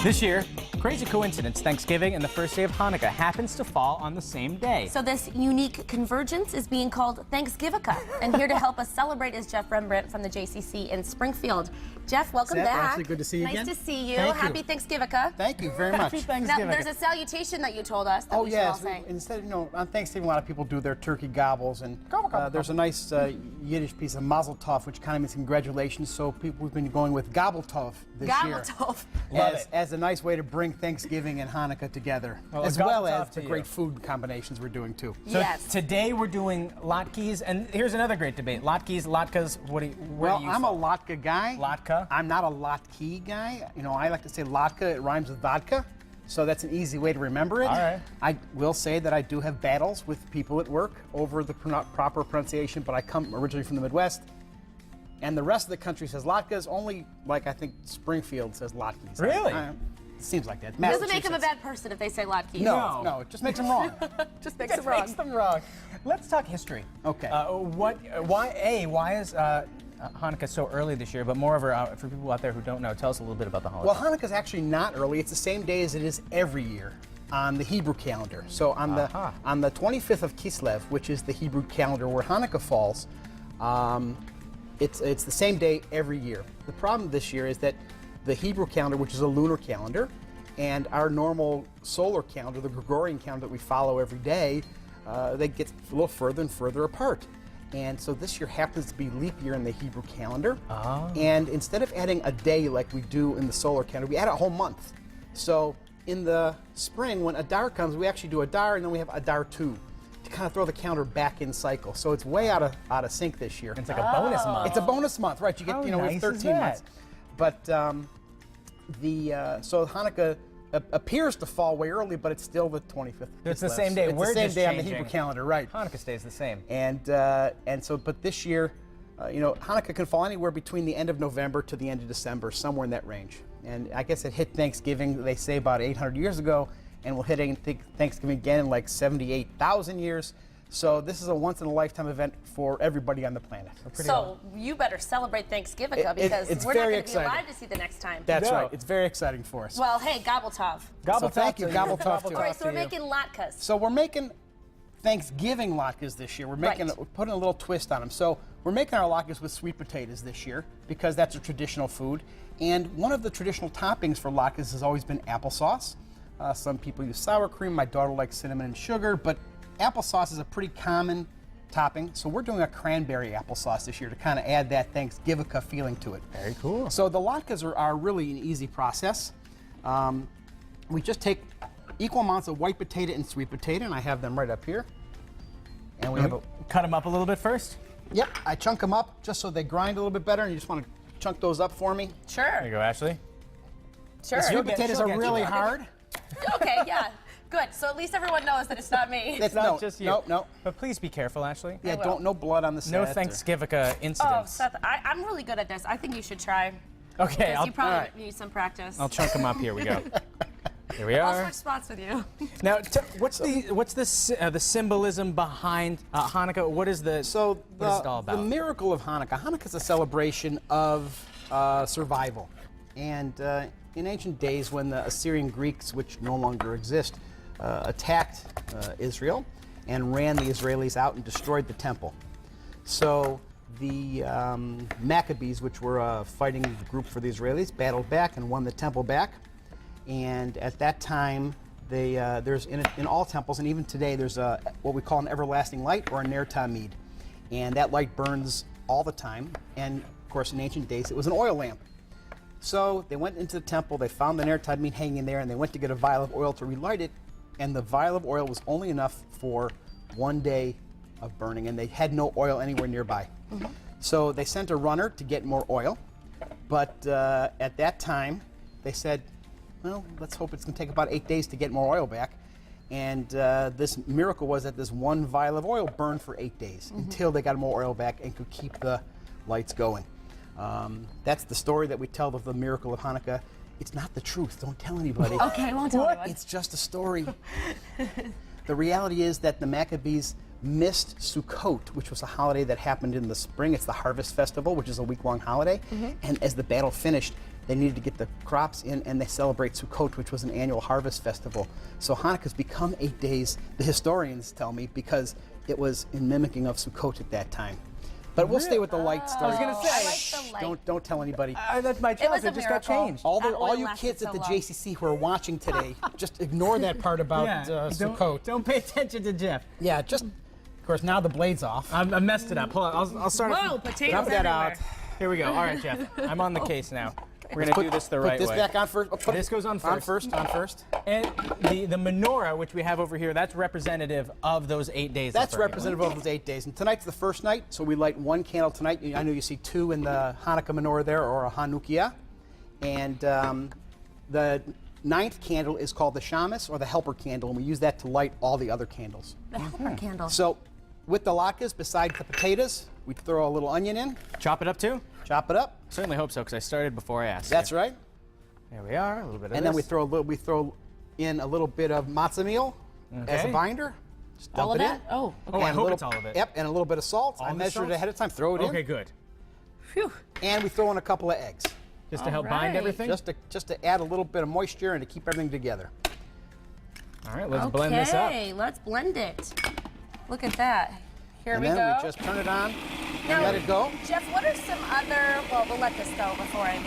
This year, crazy coincidence, Thanksgiving and the first day of Hanukkah happens to fall on the same day. So this unique convergence is being called Thanksgivvakuh. And here to help us celebrate is Jeff Rembrandt from the JCC in Springfield. Jeff, welcome back. Actually, good to see you again. Nice to see you. Thank you. Happy Thanksgivvakuh. Thank you very much. Happy Thanksgiving. Now, there's a salutation that you told us that we should all say. Instead, on Thanksgiving, a lot of people do their turkey gobbles, and there's a nice Yiddish piece of mazel tov, which kind of means congratulations. So we've been going with gobble tov this year. Gobble tov. As a nice way to bring Thanksgiving and Hanukkah together, as well as the great food combinations we're doing too. So yes. Today we're doing latkes, and here's another great debate. Latkes, latkes, I'm a latke guy. Latke? I'm not a latke guy. I like to say latke, it rhymes with vodka. So that's an easy way to remember it. All right. I will say that I do have battles with people at work over the proper pronunciation, but I come originally from the Midwest, and the rest of the country says latkes. Only, I think Springfield says latkes. Really? It seems like that. It doesn't make them a bad person if they say latkes. No, it just makes them wrong. Just makes them wrong. Makes them wrong. Let's talk history. Okay. Why is Hanukkah so early this year? But moreover, for people out there who don't know, tell us a little bit about the holiday. Well, Hanukkah's actually not early. It's the same day as it is every year on the Hebrew calendar. So on the 25th of Kislev, which is the Hebrew calendar where Hanukkah falls, it's the same day every year. The problem this year is that the Hebrew calendar, which is a lunar calendar, and our normal solar calendar, the Gregorian calendar that we follow every day, they get a little further and further apart. And so this year happens to be leap year in the Hebrew calendar. Oh. And instead of adding a day like we do in the solar calendar, we add a whole month. So in the spring, when Adar comes, we actually do Adar, and then we have Adar 2 to kind of throw the calendar back in cycle. So it's way out of sync this year. It's like a bonus month. It's a bonus month, right? You get, we have 13 months. But so Hanukkah appears to fall way early, but it's still the 25th. It's the same day. It's the same day on the Hebrew calendar, right? Hanukkah stays the same. But this year, Hanukkah can fall anywhere between the end of November to the end of December, somewhere in that range. And I guess it hit Thanksgiving, they say, about 800 years ago, and we'll hit Thanksgiving again in like 78,000 years. So this is a once-in-a-lifetime event for everybody on the planet. So you better celebrate Thanksgivvakuh because we're not going to be alive to see the next time. That's right. It's very exciting for us. Well, hey, gobble tov. So thank you, gobble tov too. All right, so we're making latkes. So we're making Thanksgiving latkes this year. We're putting a little twist on them. So we're making our latkes with sweet potatoes this year because that's a traditional food. And one of the traditional toppings for latkes has always been applesauce. Some people use sour cream. My daughter likes cinnamon and sugar, but applesauce is a pretty common topping, so we're doing a cranberry applesauce this year to kind of add that Thanksgivvakuh feeling to it. Very cool. So the latkes are really an easy process. We just take equal amounts of white potato and sweet potato, and I have them right up here. And we cut them up a little bit first? Yep, I chunk them up just so they grind a little bit better, and you just want to chunk those up for me. Sure. There you go, Ashley. Sure. The sweet potatoes are really hard. Okay, yeah. Good. So at least everyone knows that it's not me. It's not just you. No. But please be careful, Ashley. Yeah, no blood on the set. No Thanksgivvakuh Oh, incidents. Seth, I'm really good at this. I think you should try. Okay, you probably need some practice. I'll chunk them up. Here we go. Here we I'll are. switch spots with you. Now, what's the symbolism behind Hanukkah? What is what is it all about? The miracle of Hanukkah. Hanukkah is a celebration of survival, and in ancient days, when the Assyrian Greeks, which no longer exist, attacked Israel and ran the Israelis out and destroyed the temple. So the Maccabees, which were a fighting group for the Israelis, battled back and won the temple back. And at that time, there's in all temples, and even today, there's what we call an everlasting light or a ner tamid. And that light burns all the time. And of course, in ancient days, it was an oil lamp. So they went into the temple, they found the ner tamid hanging there, and they went to get a vial of oil to relight it. And the vial of oil was only enough for 1 day of burning, and they had no oil anywhere nearby. Mm-hmm. So they sent a runner to get more oil, but at that time, they said, well, let's hope it's going to take about 8 days to get more oil back. And this miracle was that this one vial of oil burned for 8 days until they got more oil back and could keep the lights going. That's the story that we tell of the miracle of Hanukkah. It's not the truth. Don't tell anybody. Okay, I won't tell anyone. It's just a story. The reality is that the Maccabees missed Sukkot, which was a holiday that happened in the spring. It's the harvest festival, which is a week-long holiday. And as the battle finished, They needed to get the crops in, and they celebrate Sukkot, which was an annual harvest festival. So Hanukkah's become 8 days, the historians tell me, because it was in mimicking of Sukkot at that time. But we'll stay with the light story. I was gonna say. I like the light. Don't tell anybody. That's my It was challenge. a It just got miracle. changed. All That oil you lasted kids at so the long. JCC who are watching today, just ignore that part about Sukkot. Don't pay attention to Jeff. Yeah, just, of course, now the blade's off. I messed it up. Hold on. I'll start. Whoa, potatoes Dump that everywhere. out. Here we go. All right, Jeff. I'm on the case now. We're gonna do this the right Put this way. back on first. This goes on first. On first. And the menorah, which we have over here, that's representative of those 8 days. That's of burning. representative of those 8 days. And tonight's the first night, so we light one candle tonight. I know you see two in the Hanukkah menorah there, or a Hanukkah. And the 9th candle is called the shamus, or the helper candle, and we use that to light all the other candles. The helper candle. So with the latkes, besides the potatoes, we throw a little onion in, Chop it up too. chop it up. Certainly hope so, because I started before I asked. That's right. There we are. A little bit of And this. then we throw in a little bit of matzah meal as a Okay. binder. Just dump all of it that? in. Oh, Oh, I And a hope little- it's all of it. Yep, and a little bit of salt. I the measured salt? it ahead of time. Throw it in. Okay, good. phew. And we throw in a couple of eggs, Just to help All bind right. everything. just to add a little bit of moisture and to keep everything together. All right, let's blend this up. Okay, let's blend it. Look at that. Here And we then go. we just turn it on Now- and let it go. Jeff, what are some other? Well, we'll let this go before I.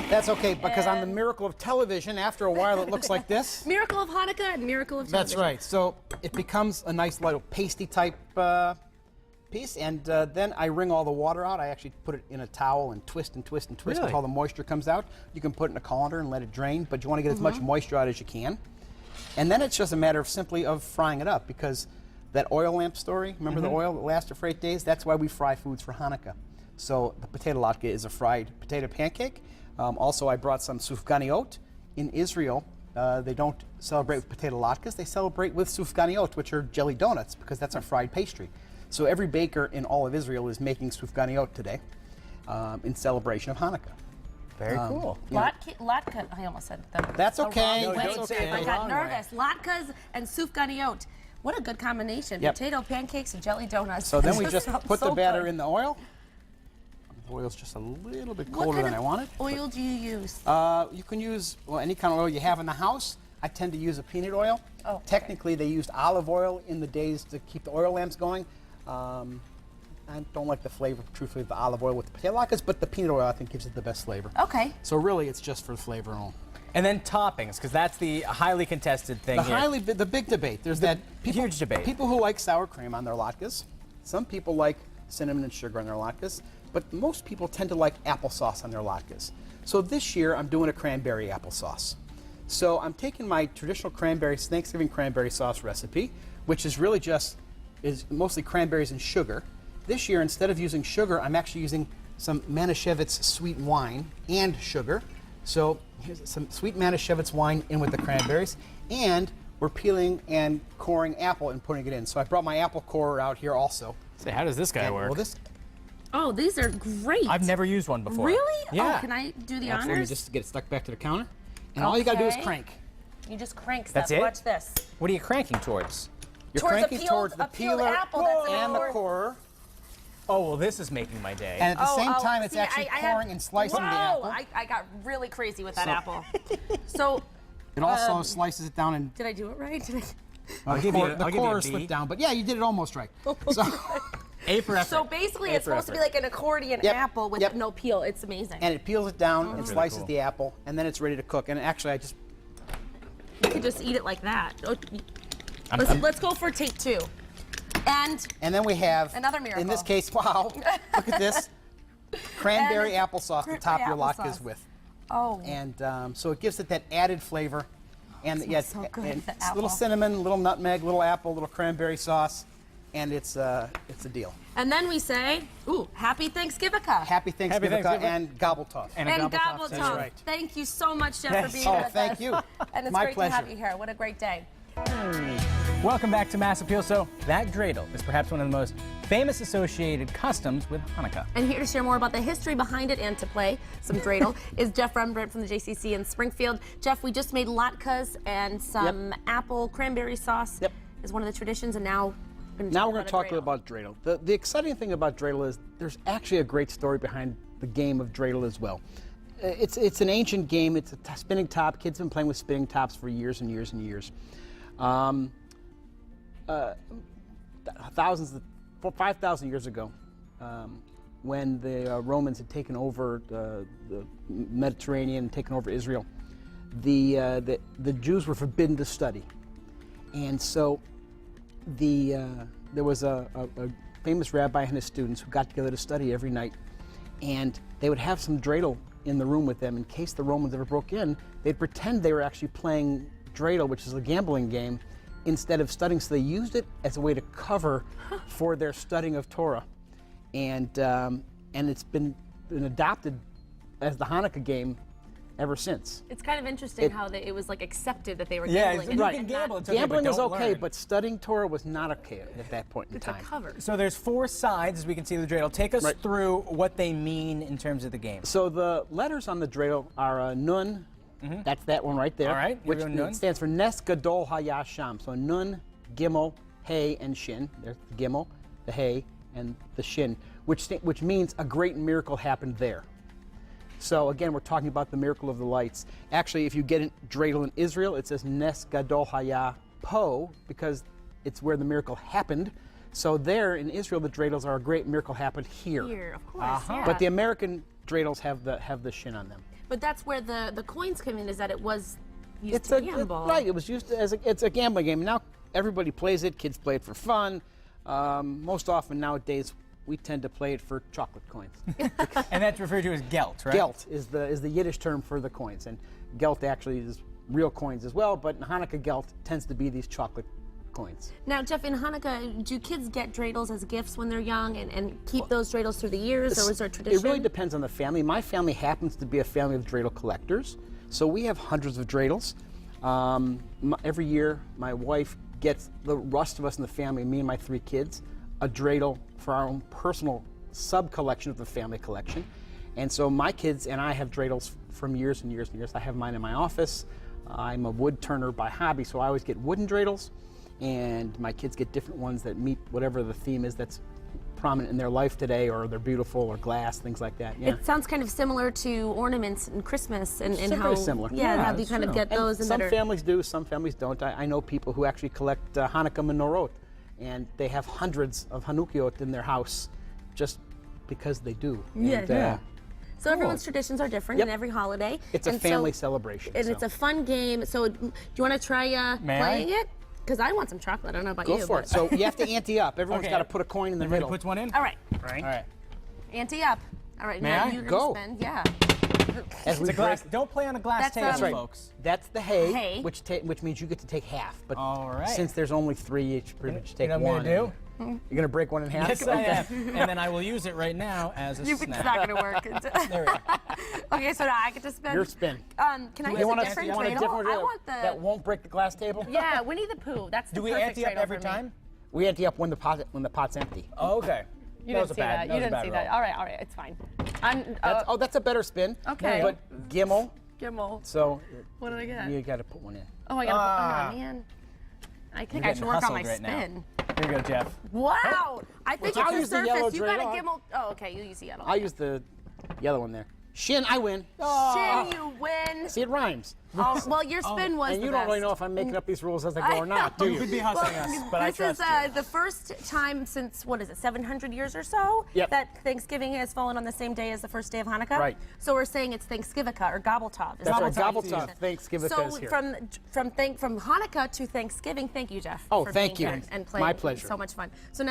That's okay, because on the And- miracle of television, after a while it looks like this. Miracle of Hanukkah and Miracle of That's Television. right. So it becomes a nice little pasty type piece, and then I wring all the water out. I actually put it in a towel and twist and twist and twist Really? until all the moisture comes out. You can put it in a colander and let it drain, but you want to get as much moisture out as you can. And then it's just a matter of simply of frying it up, because that oil lamp story, remember the oil that lasted for 8 days? That's why we fry foods for Hanukkah. So the potato latke is a fried potato pancake. Also, I brought some sufganiot. In Israel, they don't celebrate with potato latkes. They celebrate with sufganiot, which are jelly donuts, because that's a fried pastry. So every baker in all of Israel is making sufganiot today in celebration of Hanukkah. Very cool. Latka, I almost said them. That's the okay. wrong way, That's Jeff. okay. I got Wrong nervous. Latkes and sufganiot. What a good combination. Yep. Potato pancakes and jelly donuts. So then we That just sounds put the so batter good. in the oil. The oil's just a little bit What colder kind than I of wanted. oil do you use? You can use any kind of oil you have in the house. I tend to use a peanut oil. Oh, okay. Technically, they used olive oil in the days to keep the oil lamps going. I don't like the flavor, truthfully, of the olive oil with the potato latkes, but the peanut oil, I think, gives it the best flavor. Okay. So really, it's just for the flavor and all. And then toppings, because that's the highly contested thing here. The big debate. There's that huge debate. People who like sour cream on their latkes. Some people like cinnamon and sugar on their latkes, but most people tend to like applesauce on their latkes. So this year, I'm doing a cranberry applesauce. So I'm taking my traditional Thanksgiving cranberry sauce recipe, which is really is mostly cranberries and sugar. This year, instead of using sugar, I'm actually using some Manischewitz sweet wine and sugar. So here's some sweet Manischewitz wine in with the cranberries, and we're peeling and coring apple and putting it in. So I brought my apple corer out here also. Say, how does this guy And, work? well, this Oh, these are great. I've never used one before. Really? Yeah. Oh, can I do the absolutely honors? just get it stuck back to the counter, and all you got to do is Okay. crank. You just crank stuff. That's it? Watch this. What are you cranking towards? You're Towards a cranking peeled- towards the a peeled peeler apple that's in and the the corer, Oh, well, this is making my day. and at the same Oh, time, it's see, actually I had- coring and slicing the Whoa, apple. I got really crazy with that So- apple. So, It also slices it down and did I do it right? Did I? I'll give you a- the I'll give you a corer B. slipped down, but yeah, you did it almost right. So, A for effort. So basically, A it's for supposed to be effort. like an accordion Yep, apple with yep. no peel. It's amazing. and it peels it down and really slices cool. the apple, and then it's ready to cook. And actually, I just you could just eat it like that. Oh, I'm- let's go for take two. And and then we have Another miracle. In this case, wow, look at this cranberry And applesauce to cranberry top your latkes applesauce. with. oh, And so it gives it that added flavor. And smells yes, so good, and the it's a little apple. cinnamon, little nutmeg, little apple, little cranberry sauce, and it's a deal. and then we say, ooh, happy Thanksgivvakuh. Happy Thanksgiving Thanksgiving. and gobble tough. And a And gobble top, gobble that's top. right. Thank you so much, Jeff, Yes. for being Oh, with thank us. you. And it's My great pleasure. to have you here. What a great day. Welcome back to Mass Appeal. So, that dreidel is perhaps one of the most famous associated customs with Hanukkah. And here to share more about the history behind it and to play some dreidel is Jeff Rembrandt from the JCC in Springfield. Jeff, we just made latkes and some apple cranberry sauce. Yep. Is one of the traditions, and now Now we're going to talk a little about dreidel. The exciting thing about dreidel is there's actually a great story behind the game of dreidel as well. It's an ancient game. It's a spinning top. Kids have been playing with spinning tops for years and years and years. 5,000 years ago, when the Romans had taken over the Mediterranean, taken over Israel, the Jews were forbidden to study, and so there was a famous rabbi and his students who got together to study every night, and they would have some dreidel in the room with them in case the Romans ever broke in. They'd pretend they were actually playing dreidel, which is a gambling game, instead of studying. So they used it as a way to cover for their studying of Torah, and it's been adopted as the Hanukkah game ever since. It's kind of interesting how it was like accepted that they were Yeah, gambling. you and can not- gamble. It's okay, Gambling but is don't okay, learn. but studying Torah was not okay at that point in It's a time. cover. So there's 4 sides, as we can see the dreidel. Take us Right. through what they mean in terms of the game. So the letters on the dreidel are nun. That's that one right there. All right, here Which we go, nun. stands for Nes Gadol Hayasham. So nun, Gimel, Hey, and Shin. There's the Gimel, the Hey, and the Shin, which means a great miracle happened there. So again, we're talking about the miracle of the lights. Actually, if you get a dreidel in Israel, it says Nes Gadol Haya Po, because it's where the miracle happened. So there in Israel, the dreidels are a great miracle happened here. Here, of course. Yeah. But the American dreidels have the Shin on them. But that's where the coins come in, is that it was used to gamble. Right. It was used as it's a gambling game. Now everybody plays it. Kids play it for fun. Most often nowadays, we tend to play it for chocolate coins. And that's referred to as gelt, right? Gelt is the Yiddish term for the coins, and gelt actually is real coins as well. But in Hanukkah, gelt tends to be these chocolate coins. Now, Jeff, in Hanukkah, do kids get dreidels as gifts when they're young and keep those dreidels through the years, or is there a tradition? It really depends on the family. My family happens to be a family of dreidel collectors, so we have hundreds of dreidels. Every year, my wife gets the rest of us in the family, me and my 3 kids, a dreidel for our own personal sub-collection of the family collection. And so my kids and I have dreidels from years and years and years. I have mine in my office. I'm a wood turner by hobby, so I always get wooden dreidels, and my kids get different ones that meet whatever the theme is that's prominent in their life today, or they're beautiful, or glass, things like that. Yeah. It sounds kind of similar to ornaments in Christmas and how Very similar. Yeah, Yeah, how you that's kind of true. get those and some that are families do, some families don't. I know people who actually collect Hanukkah menorot, and they have hundreds of Hanukkiot in their house just because they do. Yeah. And, Yeah. So everyone's traditions are different Yep. in every holiday. It's a And family so, celebration. And so. it's a fun game. So do you want to try May I? playing it? Because I want some chocolate. I don't know about Go you. for but- it. So you have to ante up. Everyone's Okay. got to put a coin in the Everybody middle. puts one in? All right. Right. All right. Ante up. All right. May now I? you're Go. gonna spin. Yeah. As we It's a glass. break- Don't play on a glass That's, table, That's right. folks. That's the hay, Hay. which means you get to take half. But All right. since there's only 3, you should pretty much take You know what I'm one. gonna do? You're going to break one in half? Yes, I am. And then I will use it right now as a It's snack. not gonna work. There we go. Okay, so now I get to spin. Your spin. Can I use You a want different a dreidel? different I dreidel want the. that won't break the glass table? Yeah, Winnie the Pooh. That's the Do we perfect ante up dreidel every for me. time? We ante up when the pot's empty. Oh, okay. You That was didn't a see bad- that. that You was a didn't bad see roll. that. All right, it's fine. I'm. That's a better spin. Okay. But Gimel, Gimel. so What did I get? you got to put one in. Oh, I gotta. Oh man. I think I You're should getting work on my hustled right now. spin. Here you go, Jeff. Wow! I think I'll it's the use the yellow surface. You gotta dreidel. Gimel. Oh, okay. You use the yellow. I'll use the yellow one there. Shin, I win. Shin, you win. See, it rhymes. Oh, well, your spin was And the you don't really best. know if I'm making up these rules as I go or not, do You could you? be hustling us, but I This is trust you. the first time since, what is it, 700 years or so, Yep. that Thanksgiving has fallen on the same day as the first day of Hanukkah. Right. So we're saying it's Thanksgivvakuh or Gobble-Tov. That's right, Gobble-Tov Gobble-Tov. season. Thanksgivvakuh So is here. from Hanukkah to Thanksgiving, thank you, Jeff. Oh, for thank being you. here and playing. My pleasure. So much fun. So now